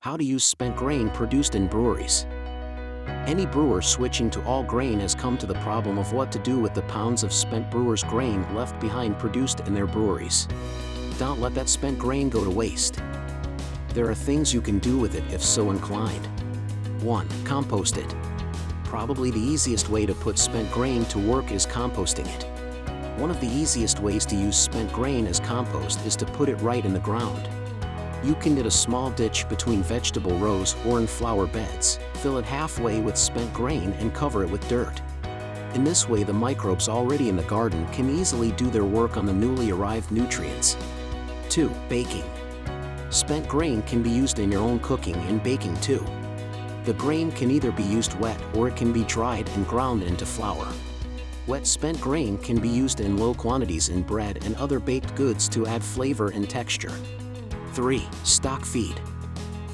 How to use spent grain produced in breweries. Any brewer switching to all grain has come to the problem of what to do with the pounds of spent brewer's grain left behind produced in their breweries. Don't let that spent grain go to waste. There are things you can do with it if so inclined. 1. Compost it. Probably the easiest way to put spent grain to work is composting it. One of the easiest ways to use spent grain as compost is to put it right in the ground. You can dig a small ditch between vegetable rows or in flower beds, fill it halfway with spent grain and cover it with dirt. In this way the microbes already in the garden can easily do their work on the newly arrived nutrients. 2. Baking. Spent grain can be used in your own cooking and baking too. The grain can either be used wet or it can be dried and ground into flour. Wet spent grain can be used in low quantities in bread and other baked goods to add flavor and texture. 3. Stock feed.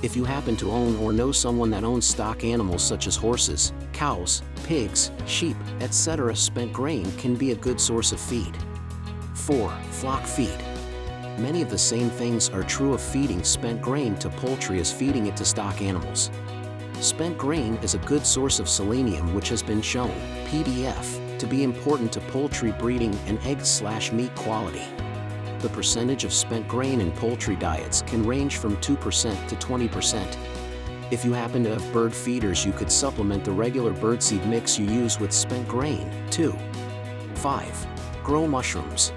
If you happen to own or know someone that owns stock animals such as horses, cows, pigs, sheep, etc., spent grain can be a good source of feed. 4. Flock feed. Many of the same things are true of feeding spent grain to poultry as feeding it to stock animals. Spent grain is a good source of selenium, which has been shown, PDF, to be important to poultry breeding and egg/meat quality. The percentage of spent grain in poultry diets can range from 2% to 20%. If you happen to have bird feeders, you could supplement the regular birdseed mix you use with spent grain, too. 5. Grow mushrooms.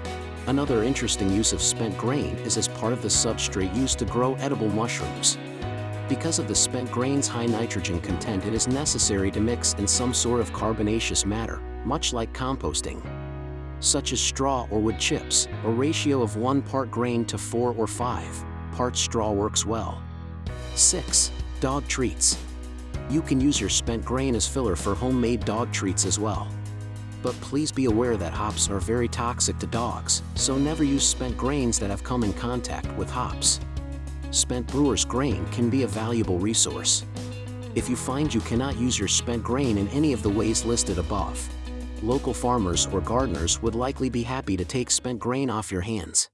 Another interesting use of spent grain is as part of the substrate used to grow edible mushrooms. Because of the spent grain's high nitrogen content, it is necessary to mix in some sort of carbonaceous matter, much like composting, such as straw or wood chips. A ratio of 1 part grain to 4 or 5 parts straw works well. 6. Dog treats. You can use your spent grain as filler for homemade dog treats as well. But please be aware that hops are very toxic to dogs, so never use spent grains that have come in contact with hops. Spent brewer's grain can be a valuable resource. If you find you cannot use your spent grain in any of the ways listed above, local farmers or gardeners would likely be happy to take spent grain off your hands.